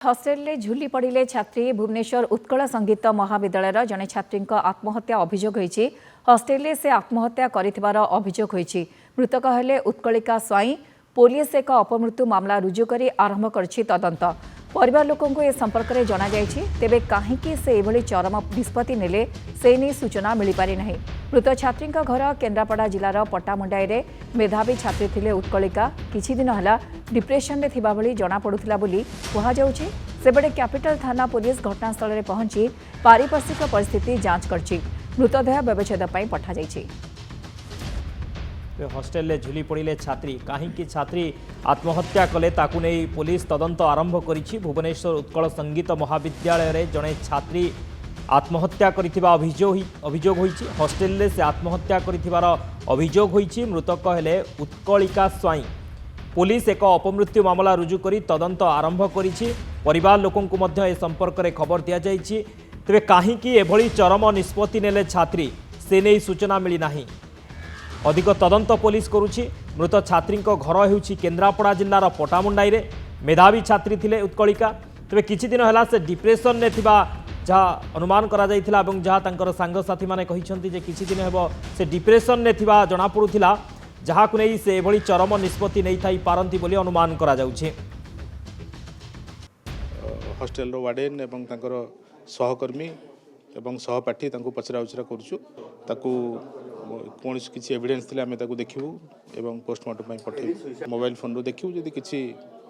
Hostel झुली पड़े छात्री भुवनेश्वर उत्कल संगीत महाविद्यालय जड़े छात्री आत्महत्या अभियोग होती। हस्टेल से आत्महत्या कर अभियोग होती। मृतक हेले उत्कलिका स्वाई। पुलिस एक अपमृत्यु मामला रुजु कर आरंभ कर तदंत। परिवार लोकों ए संपर्क में जना तेबे कहीं से एभली चरम निष्पत्ति नेले से नहीं सूचना मिल पारि नहीं। मृत छात्री घर केन्द्रापड़ा जिलार पट्टामुंडाई रे मेधावी छात्री थिले उत्कलिका। किछि दिन हला डिप्रेशन में थिबा भली जना पड़ुथिला बोली कुहाଯାଉଛି। सेबडे कैपिटल थाना पुलिस घटनास्थल में पहुंची पारिपार्श्विक परिस्थिति जांच करछि। मृतदेह व्यवच्छेद पई पठा जाइछि। हस्टेल झुली पड़े छात्री कहीं छात्री आत्महत्या कले ताकू नहीं पुलिस तदंत आरंभ करिछि। भुवनेश्वर उत्कल संगीत महाविद्यालय रे जड़े छात्री आत्महत्या करिथिबा अभियोग होईछि। हस्टेल से आत्महत्या करिथिबार अभियोग होईछि। मृतक हेले उत्कलिका स्वाई। पुलिस एक अपमृत्यु मामला रुजु करी तदंत आरंभ करिछि। परिवार लोकों को मध्य ए संपर्क में खबर दि जाइछि। तेबे कहीं एभली चरम निष्पत्ति नेले छात्री से नहीं सूचना मिली नाही। अधिक तदंत पुलिस करुछि। मृत छात्री घर होउछि केन्द्रापड़ा जिलार पट्टामुंडाई रे मेधावी छात्री थिले उत्कलिका। तेबे किछि दिन हला से डिप्रेशन ने थिबा जहाँ अनुमान करा जाइथिला एवं जहाँ तांकर सांगसाथी माने कहिसंती जे किछि दिन हेबो से डिप्रेशन ने थिबा जणा पडुथिला, जहाँ को नहीं से एभली चरम निष्पत्ति नहीं थाई पारंती बोली अनुमान करा जाउछि। हॉस्टेल रो वार्डन एवं तांकर सहकर्मी एवं सहपाठी तांको पचरा उचरा करूछु। ताकू कौन किसी एविडेंस थिले आमे ताकू देखिबू एवं पोस्टमार्टम पठेबू। मोबाइल फोन रो देखिबू जदि किसी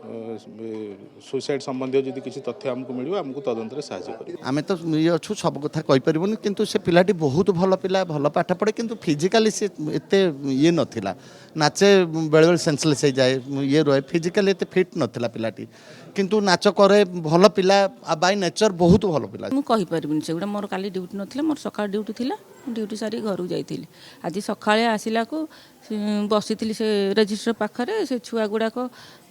सुसाइड संबंधी जदि किसी तथ्य हमको मिलियो हमको तदंत रे सहायता करियो। आमे तो ये अच्छु सब कथा कहि परिबोनी, किंतु से पिलाटी बहुत भल पिला, भल पाठ पढ़े, किंतु फिजिकली से एते ये नथिला। नाचे बेले बेले सेंसलेस हो जाए, ये रहे फिजिकली एते फिट नथिला पिलाटी, किंतु नाच करे भल पिला। बाय नेचर बहुत भल पिला। मु कहि परिबिनी सेगुडा मोर काली ड्यूटी नथिला, मोर सकाळ ड्यूटी थिला। ड्यूटी सारी घर जाइथिली। आज सकाळे आसिला को बसिथिली से रजिस्टर पाखरे। से छुआ गुड़ाक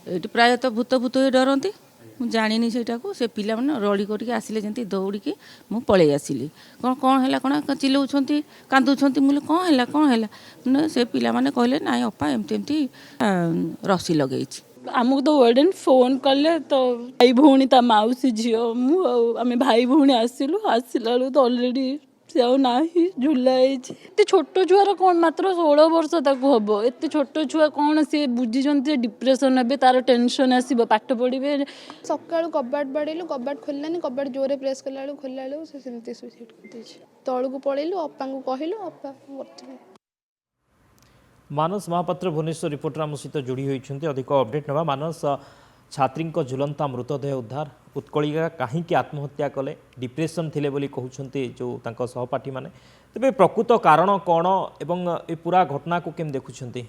ये प्रायतः भूत भूत डरती। मुझे जानी से पिला मैंने रड़ी करके आसिले जमी दौड़ी मु पलि आसिली। कौन कौन है कौन चिल्लाऊँ कांदुंट मुझे कौन है से पिला मैंने कहले नाई अपा एमती एमती रसी लगे। आमको तो वार्डन फोन कले तो भाई भौणी ता मौसी झी आम भाई भौणी आसिलु। आसला तो अलरेडी से ना झुलाई। एत छोट छुआर कौन मात्र 16 वर्ष ताकू हम। एत छोट छुआ कौन सी बुझी डिप्रेशन हे, तार टेंशन आसो पाठ पढ़े। सका कबाट बाड़ेलु, कबाट खोलानी, कबाट जोरे प्रेस कला खोला से सेमती सुसाइड कर तलू पलैलु। अपा को कहलु, अपा करथिले। मानस महापात्र भुवनेश्वर रिपोर्टर आम सहित जोड़ी होती। अधिक अपडेट नवा। मानस छात्री झुलंता मृतदेह उद्धार। उत्कलिका कहीं आत्महत्या कले डिप्रेशन थिले बोली कहउछंती जो तांको सहपाठी माने। तेबे प्रकृत कारण कौन एवं ए पूरा घटना को केम देखुछंती?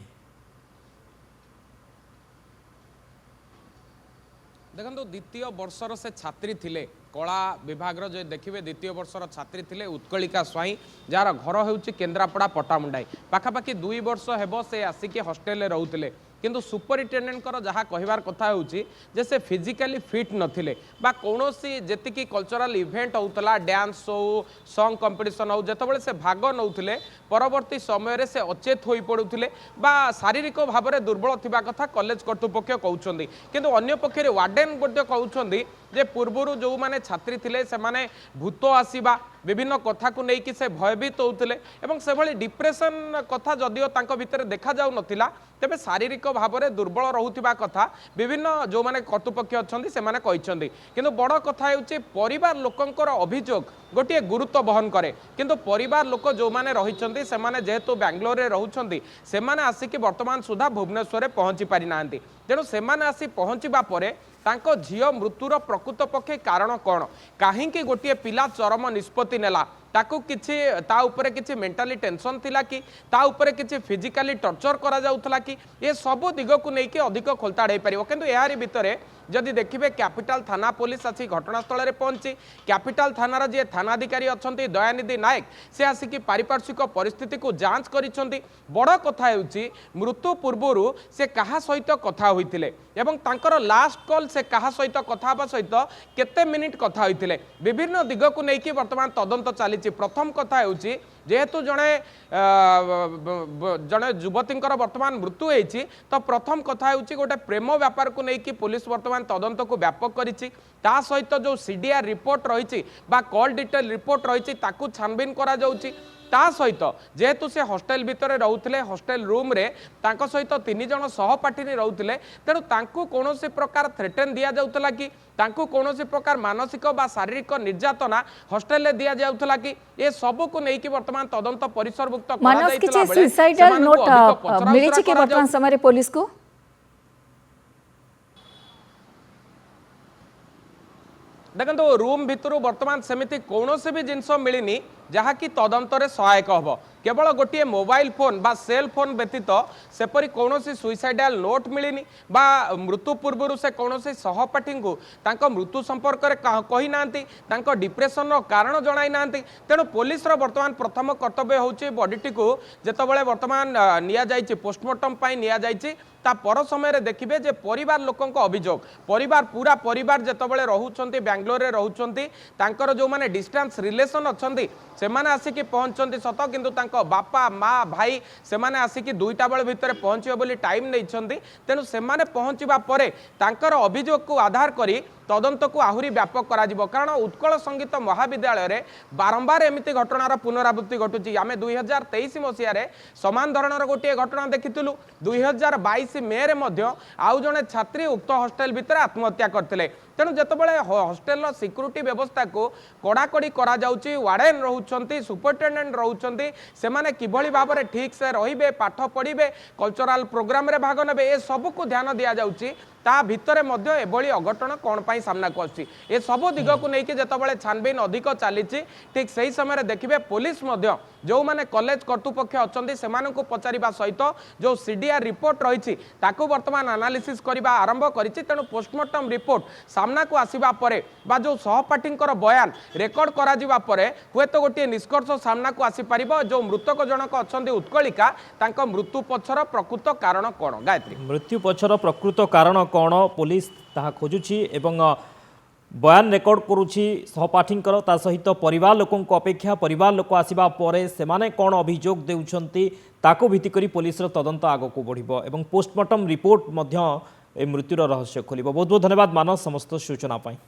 देखो द्वितीय वर्षर से छात्री थिले कला विभाग जो देखिए द्वितीय वर्षर छात्री थिले उत्कलिका स्वाई, जार घर होउछि केन्द्रापड़ा पट्टामुंडाई। पाखापाखि 2 वर्ष हेबो से आसिक हॉस्टेल रोते। किंतु सुपरिटेडेंट जहाँ कहबार कथा होउछि जे से फिजिकली फिट नथिले बा कोनोसी जेतिकी कल्चरल इवेंट होतला, डांस शो, सॉन्ग कंपटीशन हो जेतबेले से भाग नउथिले परवर्ती समय रे से अचेत होई पडुथिले बा शारीरिक भाव में दुर्बल थिबा कथा कॉलेज कर्तृपक्ष कहउछंदी। किंतु अन्य पक्षे वार्डन गोटे कहउछंदी जे पूर्वरु जो माने छात्री थिले से माने भूत आसीबा विभिन्न कथा को लेकिन से भयभीत होते एवं से भली डिप्रेशन कथा जदिओ तांको भितर देखा जाउ नथिला, तेबे शारीरिक भाव में दुर्बल रहुथिबा कथा विभिन्न जो माने कर्तृपक्ष अछंदी से माने कहिसंदी। किंतु बड़ कथा हेउछि परिवार लोकंकर अभियोग गोटे गुरुत्व बहन करे। किंतु परिवार लोक जो माने रहिसंदी से माने जेहेतु बेंगलोर रे रहुछंदी से माने आसिक वर्तमान सुधा भुवनेश्वर रे पहुंची पारि नांती। तेणु से माने आसी पहुंचीबा परे तांको झियो मृत्युर प्रकृत पक्षे कारण कौन, कहीं गोटे पिला चरम निष्पत्ति नेला, ताकू किछि ता उपरे किछि मेंटली टेंशन थिला कि ता उपरे किछि फिजिकली टर्चर करा जाउथला कि ये सब दिग को लेकिन अधिक खोलताड़ हो पार। किंतु यारी भितर जदि देखिए कैपिटल थाना पुलिस आसी घटनास्थल में पहुंची कैपिटल थानार जी थानाधिकारी अच्छा दयानिधि नायक से आसिक पारिपार्श्विक परिस्थिति को जांच करिसेंती। बड़ कथा हेउछि मृत्यु पूर्व से कहा सहित कथा होइतिले एवं तांकर लास्ट कॉल से कहा सहित कथा सहित केते मिनिट कथा होइतिले विभिन्न दिग को लेकिन वर्तमान तदंत चली मिली प्रथम कथा होची जेहेतु जड़े जड़े युवती वर्तमान मृत्यु होती तो प्रथम कथा होची गोटे प्रेम व्यापार को लेकिन पुलिस वर्तमान तदंत को व्यापक करिछि ता सहित जो सीडीआर रिपोर्ट रही कॉल डिटेल रिपोर्ट रही छानबीन करा जाउछि ता सहित जेहेतु से हॉस्टेल भितर रोते हॉस्टेल रूम रे तांको सहित 3 जन सहपाठी रोते तेणु तांको कौनसी प्रकार थ्रेटेन दिया जाउतला कि तांको कौनसी प्रकार मानसिक बा शारीरिक निर्यातना हॉस्टेल रे दिया जाउतला कि ए सब को नेकी वर्तमान तदंत परिसरभुक्त करा मानस जाइतला किछि बेले सुसाइडल सेमानकु नोट अधिक पचराउचरा मिलिछि कि करा वर्तमान समय रे पुलिस को देखो रूम भितर वर्तमान सेमिति कौनसी भी जिनस मिलनी जहाँकि तदंतर सहायक हम केवल गोटे मोबाइल फोन बा सेल फोन व्यतीत सेपरी कौन सुइसाइडाल नोट मिलनी बा मृत्यु पूर्व से कौन सहपाठी को मृत्यु संपर्क में कही ना डिप्रेशन कारण जनाई ना तेणु पुलिस वर्तमान प्रथम कर्तव्य होची बॉडीटी को जितेबाला वर्तमान नि पोस्टमार्टम नि ता पर समय देखिए जे परिवार लोकों अभियोग परिवार पूरा परिवार जितेबाला रोचे बेंगलोर रे रोचंती तांकर जो माने डिस्टेंस रिलेशन अच्छी से माने आसिकी पहुंचती सत किंतु तांको बापा माँ भाई से माने आसिकी 2टा बेल भितर पहुंचे बोली टाइम नहीं तेणु से माने पहुंचवा परे तांकर अभियोग को आधार करी तदंत को आहुरी व्यापक करा जिवो कारण उत्कल संगीत महाविद्यालय रे बारंबार एमिति घटनार पुनरावृत्ति घटुची आमे 2023 मसीह रे समान धरणर गोटे घटना देखिथिलु 2022 मे रे मध्य आउ जने छात्री उक्त हॉस्टेल भितर आत्महत्या करथिले तेणु जितेबाला हॉस्टेल सिक्यूरीटी व्यवस्था को कड़ाकड़ी करा जाउची वार्डन रहउछंती सुपरिटेंडेंट रहउछंती से माने किभली भाव में ठीक से रहिबे पाठ पढ़िबे कल्चरल प्रोग्राम रे भाग नेबे ए सब को ध्यान दिया जाउची ता भितरे मध्य एभली अघटन कौन पाई सामना करछि ए सब दिग को लेकिन जितेबाला छानबीन अधिक चली ठीक सही समय देखिए पुलिस मध्य जो माने कॉलेज कर्तृपक्ष अच्छा से पचारिबा सहित जो सीडीआर रिपोर्ट रही ताकू वर्तमान एनालिसिस करबा आरंभ करिछि तेणु पोस्टमार्टम रिपोर्ट सामना को आसीबा परे बा जो सहपाठी बयान रेकर्ड करा जिबा परे हुए तो गोटे निष्कर्ष सामना को आसी पारिबो जो मृतक जनक अच्छा उत्कलिका तांको मृत्यु पछर प्रकृत कारण कौन गायत्री मृत्यु पछर प्रकृत कारण कौन पुलिस ताहा खोजुछि एवं बयान रेकर्ड करुछि सहपाठींकर ता सहित परिवार लोकों अपेक्षा परिवार लोक आसिबा परे सेमाने कौन अभियोग देउछंती ताको भित्ति करी पुलिस तदंत आगको बढ़िबो एवं पोस्टमार्टम रिपोर्ट मध्य ए मृत्युर रहस्य खोलिबो। बहुत बहुत धन्यवाद मानस समस्त सूचना पाई।